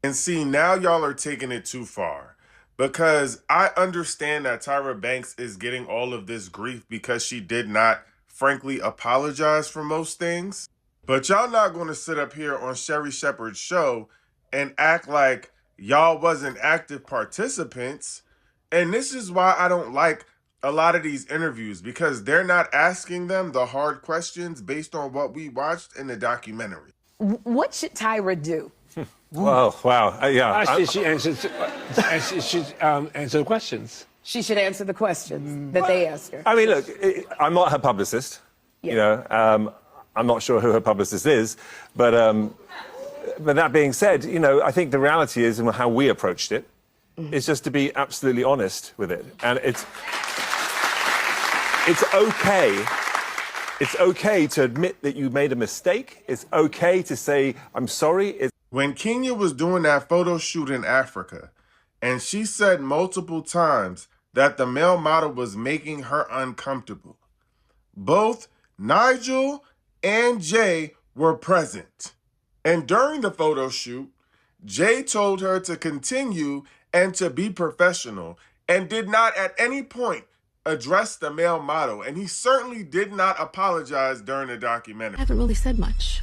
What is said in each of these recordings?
And see, now y'all are taking it too far. Because I understand that Tyra Banks is getting all of this grief because she did not, frankly, apologize for most things. But y'all not going to sit up here on Sherry Shepherd's show and act like y'all wasn't active participants. And this is why I don't like a lot of these interviews because they're not asking them the hard questions based on what we watched in the documentary. What should Tyra do? Well, wow. Yeah. Actually, she answers answer questions. She should answer the questions that they ask her. I mean, look, I'm not her publicist. Yeah. You know, I'm not sure who her publicist is, but that being said, you know, I think the reality is, and how we approached it, is just to be absolutely honest with it, and it's okay. It's okay to admit that you made a mistake. It's okay to say, I'm sorry. When Kenya was doing that photo shoot in Africa, and she said multiple times that the male model was making her uncomfortable, both Nigel and Jay were present. And during the photo shoot, Jay told her to continue and to be professional and did not at any point address the male model. And he certainly did not apologize during the documentary. I haven't really said much,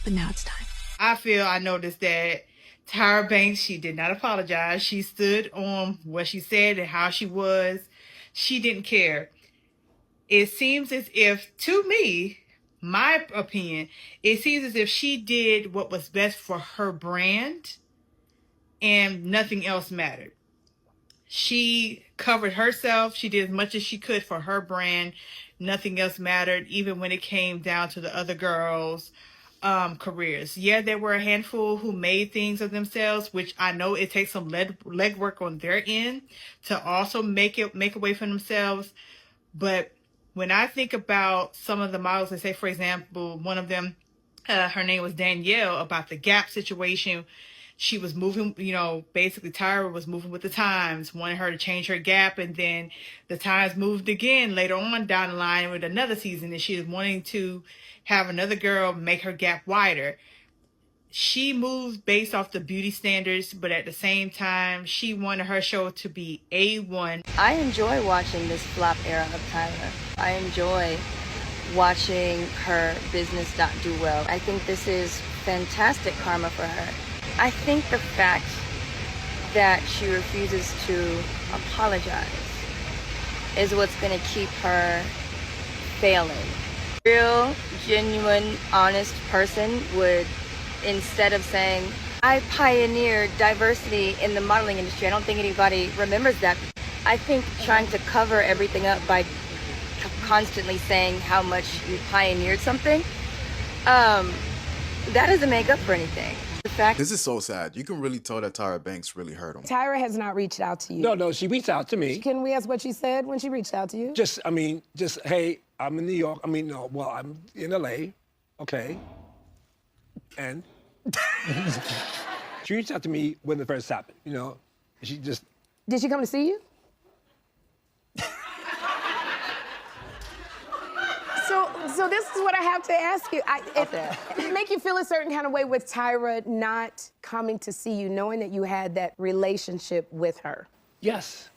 but now it's time. I noticed that Tyra Banks, she did not apologize. She stood on what she said and how she was. She didn't care. It seems as if, to me, my opinion, it seems as if she did what was best for her brand and nothing else mattered. She covered herself. She did as much as she could for her brand. Nothing else mattered, even when it came down to the other girls' careers. Yeah, there were a handful who made things of themselves, which I know it takes some legwork on their end to also make a way for themselves. But when I think about some of the models, let's say, for example, one of them, her name was Danielle, about the Gap situation. She was moving, you know, basically Tyra was moving with the times, wanted her to change her gap, and then the times moved again later on down the line with another season, and she was wanting to have another girl make her gap wider. She moved based off the beauty standards, but at the same time, she wanted her show to be A1. I enjoy watching this flop era of Tyra. I enjoy watching her business not do well. I think this is fantastic karma for her. I think the fact that she refuses to apologize is what's going to keep her failing. Real, genuine, honest person would, instead of saying, I pioneered diversity in the modeling industry, I don't think anybody remembers that. I think trying to cover everything up by constantly saying how much you pioneered something, that doesn't make up for anything. This is so sad. You can really tell that Tyra Banks really hurt him. Tyra has not reached out to you. No, she reached out to me. Can we ask what she said when she reached out to you? Just, hey, I'm in New York. I'm in LA. Okay. And she reached out to me when it first happened, you know. She just... Did she come to see you? So this is what I have to ask you. It make you feel a certain kind of way with Tyra not coming to see you, knowing that you had that relationship with her? Yes.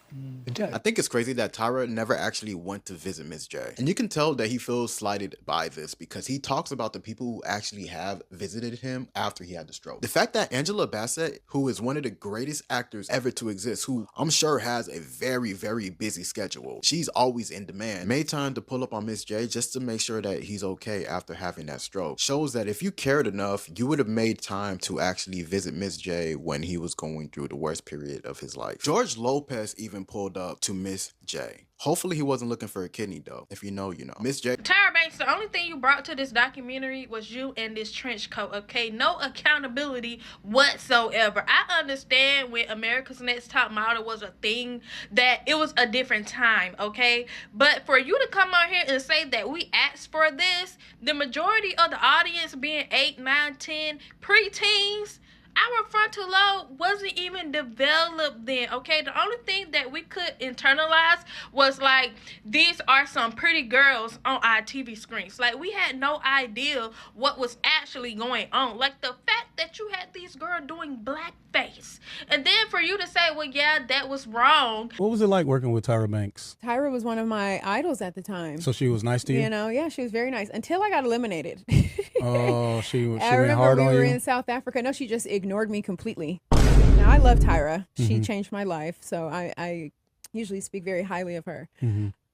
I think it's crazy that Tyra never actually went to visit Miss J. And you can tell that he feels slighted by this because he talks about the people who actually have visited him after he had the stroke. The fact that Angela Bassett, who is one of the greatest actors ever to exist, who I'm sure has a very, very busy schedule, she's always in demand, made time to pull up on Miss J just to make sure that he's okay after having that stroke, shows that if you cared enough, you would have made time to actually visit Miss J when he was going through the worst period of his life. George Lopez even pulled up to Miss J. Hopefully he wasn't looking for a kidney though. If you know, you know. Miss J. Tyra Banks, the only thing you brought to this documentary was you and this trench coat, okay? No accountability whatsoever. I understand when America's Next Top Model was a thing, that it was a different time, okay? But for you to come out here and say that we asked for this, the majority of the audience being 8, 9, 10 preteens, our frontal lobe wasn't even developed then, okay? The only thing that we could internalize was like, these are some pretty girls on our TV screens. Like, we had no idea what was actually going on. Like, the fact that you had these girls doing blackface, and then for you to say, well, yeah, that was wrong. What was it like working with Tyra Banks? Tyra was one of my idols at the time. So she was nice to you? You know, yeah, she was very nice until I got eliminated. Oh, she went I remember hard we on you? were in South Africa. No, she just ignored me completely. Now, I love Tyra. She changed my life, so I usually speak very highly of her.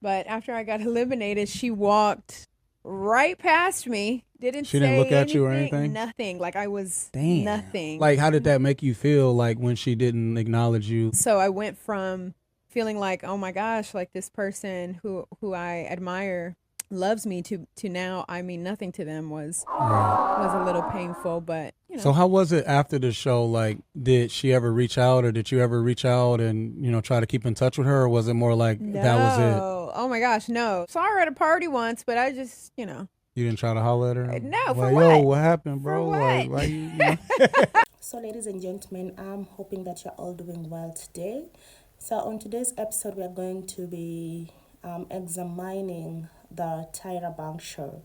But after I got eliminated, she walked right past me. She didn't look at you or anything, anything? Nothing. Like I was nothing. Like, how did that make you feel, like, when she didn't acknowledge you? So I went from feeling like, oh my gosh, like this person who I admire loves me to now I mean nothing to them was a little painful, but you know. So how was it after the show? Like, did she ever reach out, or did you ever reach out and, try to keep in touch with her, or was it more like that was it? Oh my gosh, no. Saw her at a party once, but I just, You didn't try to holler at her? No, for like, what? Yo, what happened, bro? For what? Like, why you So, ladies and gentlemen, I'm hoping that you're all doing well today. So, on today's episode, we are going to be examining the Tyra Banks show.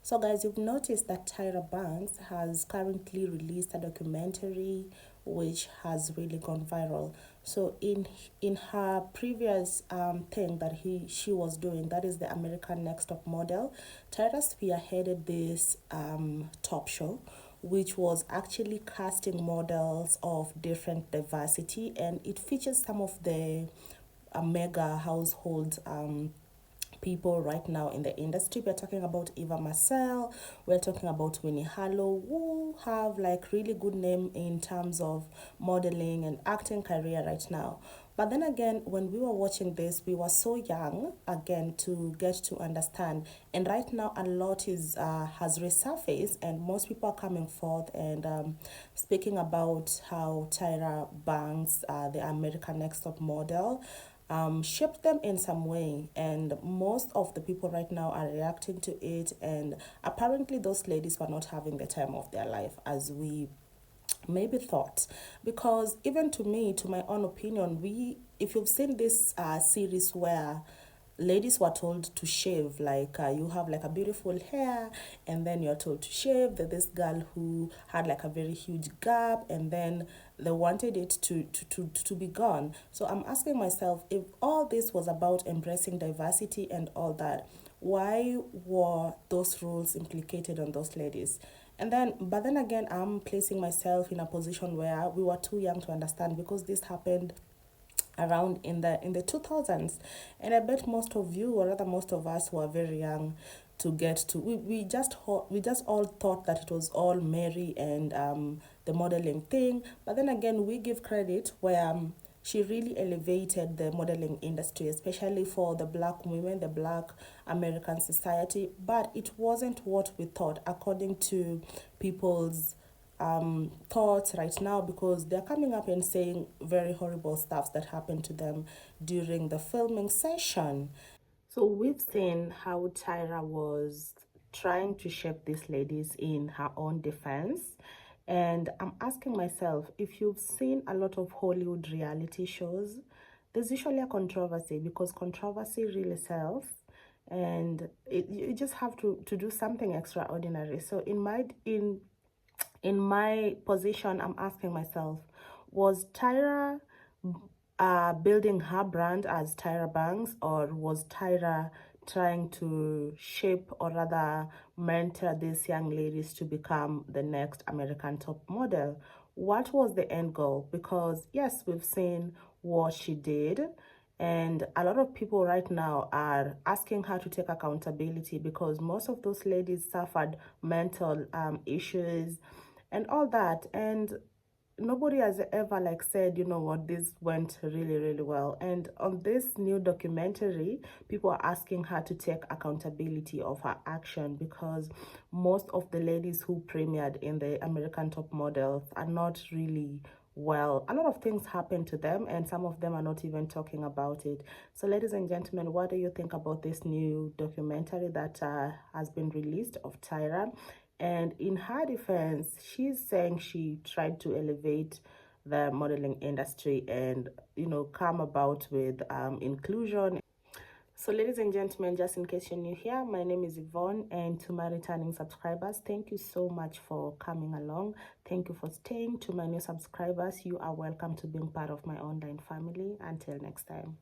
So, guys, you've noticed that Tyra Banks has currently released a documentary which has really gone viral. So, in her previous thing that she was doing, that is the American Next Top Model, Tyra spearheaded this top show, which was actually casting models of different diversity, and it features some of the mega household people right now in the industry. We're talking about Eva Marcel, we're talking about Winnie Harlow, who have like really good name in terms of modeling and acting career right now. But then again, when we were watching this, we were so young again to get to understand. And right now, a lot has resurfaced, and most people are coming forth and speaking about how Tyra Banks, the American Next Top Model, shaped them in some way, and most of the people right now are reacting to it, and apparently those ladies were not having the time of their life as we maybe thought, because even to me, to my own opinion, if you've seen this series where ladies were told to shave, like you have like a beautiful hair and then you're told to shave. There's this girl who had like a very huge gap and then they wanted it to be gone. So I'm asking myself, if all this was about embracing diversity and all that, why were those rules implicated on those ladies? But then again, I'm placing myself in a position where we were too young to understand, because this happened around in the 2000s, and I bet most of you, or rather most of us, were very young to get to we just all thought that it was all merry and the modeling thing. But then again, we give credit where she really elevated the modeling industry, especially for the black women, the black American society. But it wasn't what we thought, according to people's thoughts right now, because they're coming up and saying very horrible stuff that happened to them during the filming session. So we've seen how Tyra was trying to shape these ladies in her own defense. And I'm asking myself, if you've seen a lot of Hollywood reality shows, there's usually a controversy, because controversy really sells. And you just have to do something extraordinary. So in my position, I'm asking myself, was Tyra building her brand as Tyra Banks, or was Tyra trying to shape, or rather mentor, these young ladies to become the next American top model? What was the end goal? Because yes, we've seen what she did, and a lot of people right now are asking her to take accountability, because most of those ladies suffered mental issues and all that, and nobody has ever like said, you know what, this went really, really well. And on this new documentary, people are asking her to take accountability of her action, because most of the ladies who premiered in the American Top Models are not really well. A lot of things happen to them, and some of them are not even talking about it. So ladies and gentlemen, what do you think about this new documentary that has been released of Tyra? And in her defense, she's saying she tried to elevate the modeling industry and, come about with inclusion. So, ladies and gentlemen, just in case you're new here, my name is Yvonne, and to my returning subscribers, thank you so much for coming along. Thank you for staying. To my new subscribers, you are welcome to being part of my online family. Until next time.